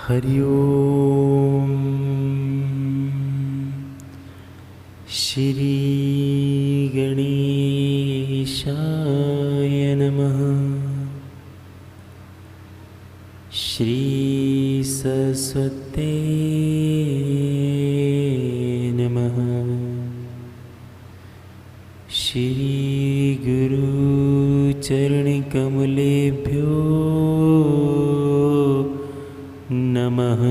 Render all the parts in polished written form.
हरि ओम। श्री गणेशाय नमः। श्री सरस्वते नमः। श्री गुरु चरण कमलेभ्यो नमः।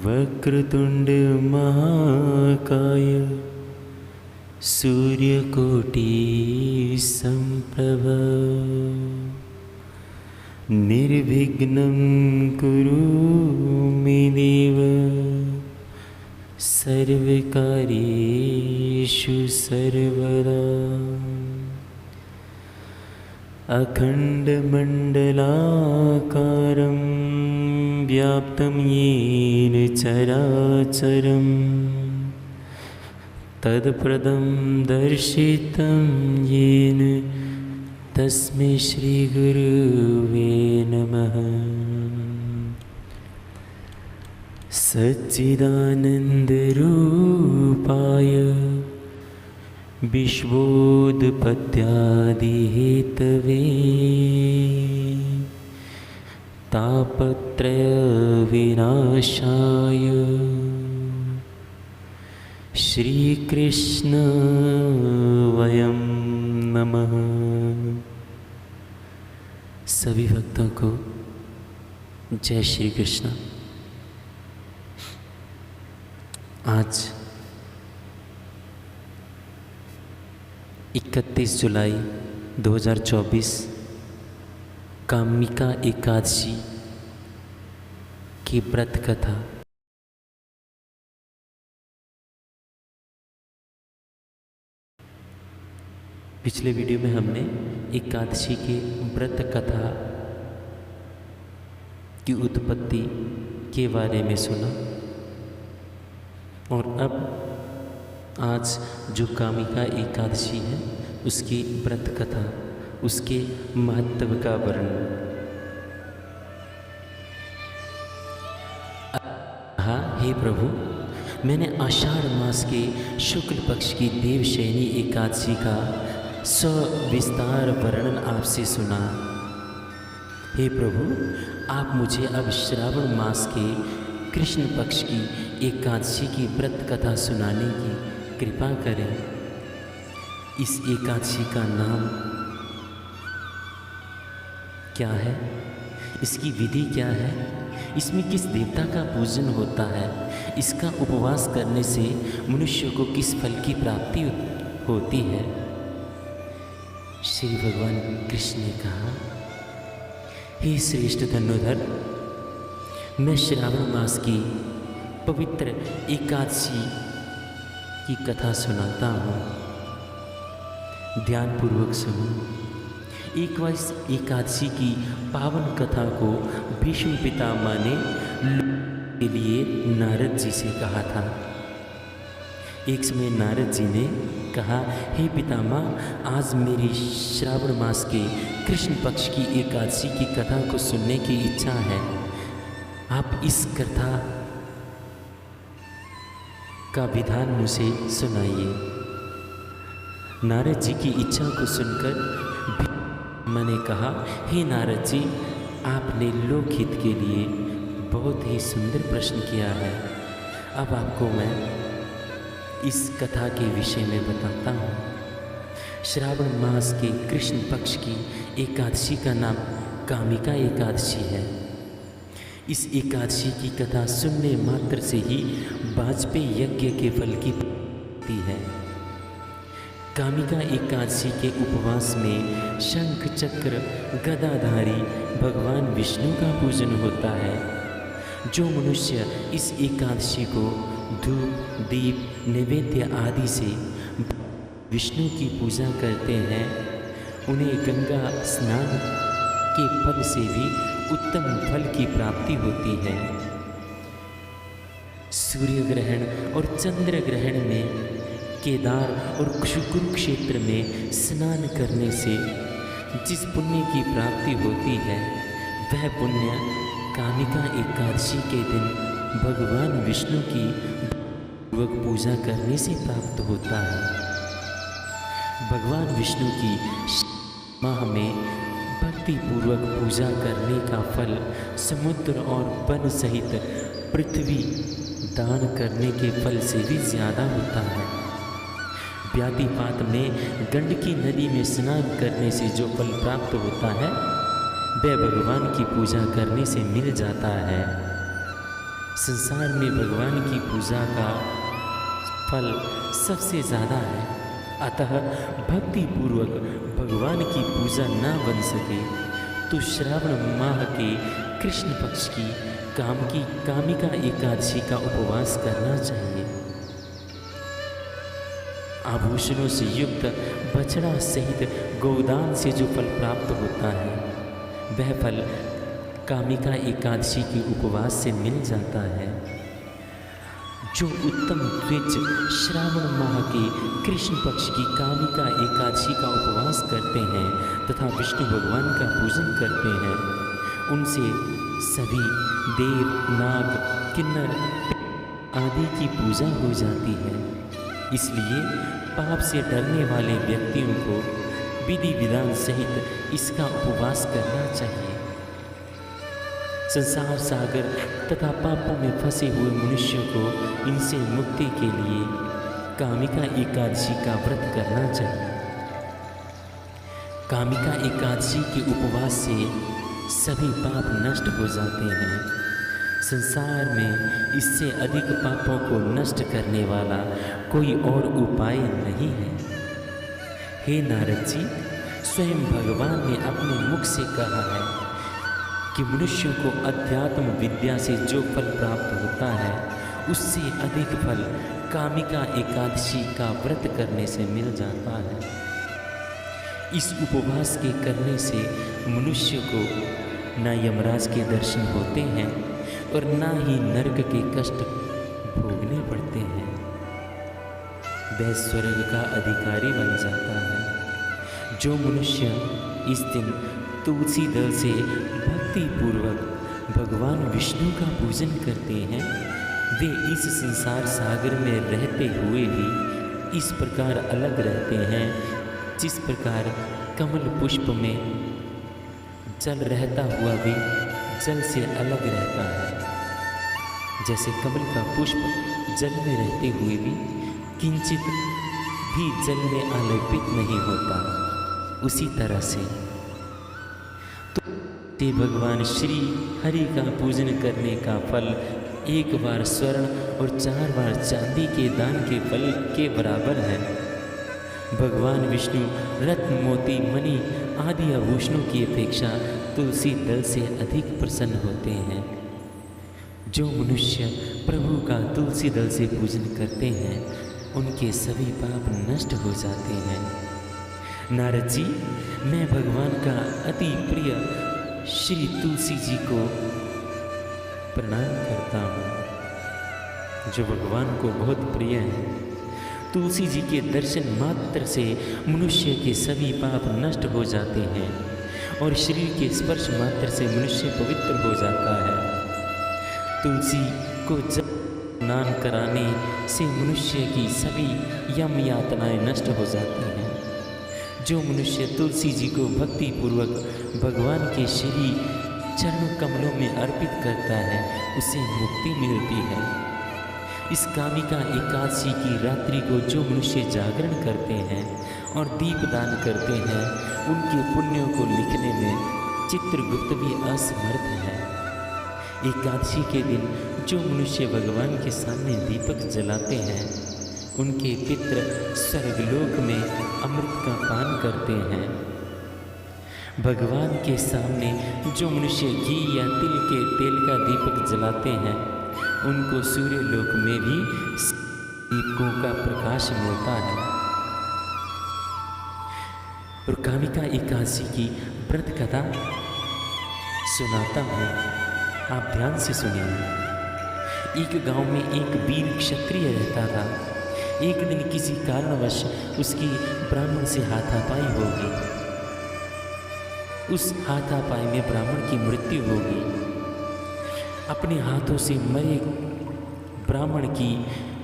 वक्रतुंड महाकाय सूर्यकोटि संप्रभ निर्विघ्नं कुरु मे देव सर्वकार्येषु सर्वदा। अखण्डमण्डलाकारं व्याप्तं येन चराचरं तत्पदं दर्शितं येन तस्मै श्रीगुरुवे नमः। सच्चिदानन्दरूपाय विश्वोत्पत्त्यादिहेतवे तापत्रयविनाशाय श्रीकृष्ण वयं नमः। सभी भक्तों को जय श्री कृष्ण। आज 31 जुलाई 2024 कामिका एकादशी की व्रत कथा। पिछले वीडियो में हमने एकादशी के व्रत कथा की उत्पत्ति के बारे में सुना और अब आज जो कामिका एकादशी है उसकी व्रत कथा, उसके महत्व का वर्णन। हाँ, हे प्रभु, मैंने आषाढ़ मास के शुक्ल पक्ष की देवशयनी एकादशी का सविस्तार वर्णन आपसे सुना। हे प्रभु, आप मुझे अब श्रावण मास के कृष्ण पक्ष की एकादशी की व्रत कथा सुनाने की कृपा करें। इस एकादशी का नाम क्या है? इसकी विधि क्या है? इसमें किस देवता का पूजन होता है? इसका उपवास करने से मनुष्य को किस फल की प्राप्ति होती है? श्री भगवान कृष्ण ने कहा, हे श्रेष्ठ धनुधर, मैं श्रावण मास की पवित्र एकादशी की कथा सुनाता हूँ। ध्यानपूर्वक सुनो। एक बार इस एकादशी की पावन कथा को भीष्म पितामह ने के लिए नारद जी से कहा था। एक समय नारद जी ने कहा, हे पितामह, आज मेरी श्रावण मास के कृष्ण पक्ष की एकादशी की कथा को सुनने की इच्छा है। आप इस कथा का विधान मुझे सुनाइए। नारद जी की इच्छा को सुनकर मैंने कहा, हे नारद जी, आपने लोकहित के लिए बहुत ही सुंदर प्रश्न किया है। अब आपको मैं इस कथा के विषय में बताता हूँ। श्रावण मास के कृष्ण पक्ष की एकादशी का नाम कामिका एकादशी है। इस एकादशी की कथा सुनने मात्र से ही वाजपेयी यज्ञ के फल की प्राप्ति है। कामिका एकादशी के उपवास में शंख चक्र गदाधारी भगवान विष्णु का पूजन होता है। जो मनुष्य इस एकादशी को धूप दीप नैवेद्य आदि से विष्णु की पूजा करते हैं, उन्हें गंगा स्नान के फल से भी उत्तम फल की प्राप्ति होती है। सूर्य ग्रहण और चंद्र ग्रहण में केदार और कुरुक्षेत्र में स्नान करने से जिस पुण्य की प्राप्ति होती है वह पुण्य कामिका एकादशी के दिन भगवान विष्णु की पूर्वक पूजा करने से प्राप्त होता है। भगवान विष्णु की माह में भक्ति पूर्वक पूजा करने का फल समुद्र और वन सहित पृथ्वी दान करने के फल से भी ज़्यादा होता है। व्यातिपात में गंडकी नदी में स्नान करने से जो फल प्राप्त होता है वह भगवान की पूजा करने से मिल जाता है। संसार में भगवान की पूजा का फल सबसे ज़्यादा है, अतः भक्ति पूर्वक भगवान की पूजा न बन सके तो श्रावण माह के कृष्ण पक्ष की कामिका एकादशी का उपवास करना चाहिए। आभूषणों से युक्त बछड़ा सहित गोदान से जो फल प्राप्त होता है वह फल कामिका एकादशी के उपवास से मिल जाता है। जो उत्तम द्विज श्रावण माह के कृष्ण पक्ष की कामिका एकादशी का उपवास करते हैं तथा विष्णु भगवान का पूजन करते हैं, उनसे सभी देव, नाग, किन्नर आदि की पूजा हो जाती है। इसलिए पाप से डरने वाले व्यक्तियों को विधि विधान सहित इसका उपवास करना चाहिए। संसार सागर तथा पापों में फंसे हुए मनुष्यों को इनसे मुक्ति के लिए कामिका एकादशी का व्रत करना चाहिए। कामिका एकादशी के उपवास से सभी पाप नष्ट हो जाते हैं। संसार में इससे अधिक पापों को नष्ट करने वाला कोई और उपाय नहीं है। हे नारद जी, स्वयं भगवान ने अपने मुख से कहा है कि मनुष्यों को अध्यात्म विद्या से जो फल प्राप्त होता है उससे अधिक फल कामिका एकादशी का व्रत करने से मिल जाता है। इस उपवास के करने से मनुष्य को न यमराज के दर्शन होते हैं और न ही नरक के कष्ट भोगने पड़ते हैं। वह स्वर्ग का अधिकारी बन जाता है। जो मनुष्य इस दिन तुलसी दल से भक्ति पूर्वक भगवान विष्णु का पूजन करते हैं वे इस संसार सागर में रहते हुए भी इस प्रकार अलग रहते हैं जिस प्रकार कमल पुष्प में जल रहता हुआ भी जल से अलग रहता है। जैसे कमल का पुष्प जल में रहते हुए भी किंचित भी जल में आलेपित नहीं होता, उसी तरह से तो भगवान श्री हरि का पूजन करने का फल एक बार स्वर्ण और 4 बार चांदी के दान के फल के बराबर है। भगवान विष्णु रत्न, मोती, मणि आदि आभूषणों की अपेक्षा तुलसी दल से अधिक प्रसन्न होते हैं। जो मनुष्य प्रभु का तुलसी दल से पूजन करते हैं उनके सभी पाप नष्ट हो जाते हैं। नारद जी, मैं भगवान का अति प्रिय श्री तुलसी जी को प्रणाम करता हूँ, जो भगवान को बहुत प्रिय है। तुलसी जी के दर्शन मात्र से मनुष्य के सभी पाप नष्ट हो जाते हैं और शरीर के स्पर्श मात्र से मनुष्य पवित्र हो जाता है। तुलसी को जब स्नान कराने से मनुष्य की सभी यम यातनाएं नष्ट हो जाती हैं। जो मनुष्य तुलसी जी को भक्ति पूर्वक भगवान के श्री चरण कमलों में अर्पित करता है उसे मुक्ति मिलती है। इस कामिका एकादशी की रात्रि को जो मनुष्य जागरण करते हैं और दीप दान करते हैं उनके पुण्यों को लिखने में चित्रगुप्त भी असमर्थ है। एकादशी के दिन जो मनुष्य भगवान के सामने दीपक जलाते हैं उनके पितृ स्वर्गलोक में अमृत का पान करते हैं। भगवान के सामने जो मनुष्य घी या तिल के तेल का दीपक जलाते हैं उनको सूर्य लोक में भी दीपकों का प्रकाश मिलता है। और कामिका एकादशी की व्रत कथा सुनाता हूँ, आप ध्यान से सुनिए। एक गांव में एक वीर क्षत्रिय रहता था। एक दिन किसी कारणवश उसकी ब्राह्मण से हाथापाई हो गई। उस हाथापाई में ब्राह्मण की मृत्यु होगी। अपने हाथों से मरे ब्राह्मण की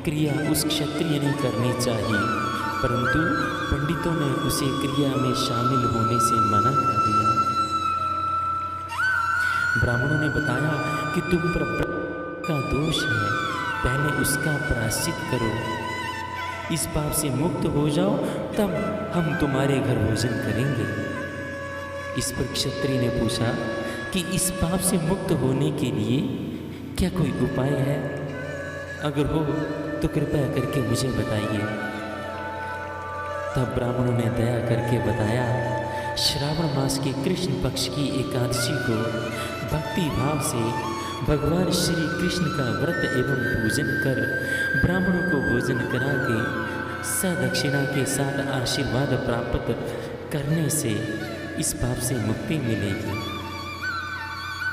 क्रिया उस क्षत्रिय ने करनी चाहिए, परंतु पंडितों ने उसे क्रिया में शामिल होने से मना कर दिया। ब्राह्मणों ने बताया कि तुम पर का दोष है, पहले उसका प्रायश्चित करो, इस पाप से मुक्त हो जाओ, तब हम तुम्हारे घर भोजन करेंगे। इस पर क्षत्रिय ने पूछा कि इस पाप से मुक्त होने के लिए क्या कोई उपाय है? अगर हो तो कृपया करके मुझे बताइए। तब ब्राह्मणों ने दया करके बताया, श्रावण मास के कृष्ण पक्ष की एकादशी को भक्ति भाव से भगवान श्री कृष्ण का व्रत एवं पूजन कर ब्राह्मणों को भोजन करा के सदक्षिणा के साथ आशीर्वाद प्राप्त करने से इस पाप से मुक्ति मिलेगी।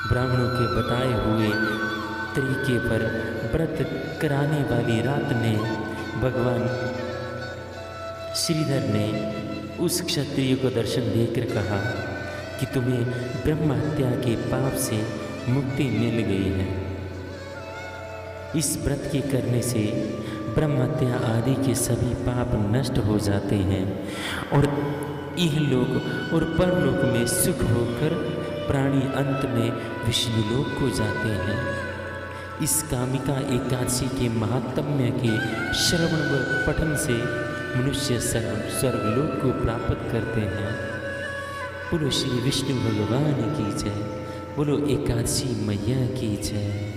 ब्राह्मणों के बताए हुए तरीके पर व्रत कराने वाली रात ने भगवान श्रीधर ने उस क्षत्रिय को दर्शन देकर कहा कि तुम्हें ब्रह्म हत्या के पाप से मुक्ति मिल गई है। इस व्रत के करने से ब्रह्म हत्या आदि के सभी पाप नष्ट हो जाते हैं और इहलोक और परलोक में सुख होकर प्राणी अंत में विष्णुलोक को जाते हैं। इस कामिका एकादशी के महात्म्य के श्रवण व पठन से मनुष्य स्वर्गलोक को प्राप्त करते हैं। बोलो श्री विष्णु भगवान की जय, बोलो एकादशी मैया की जय।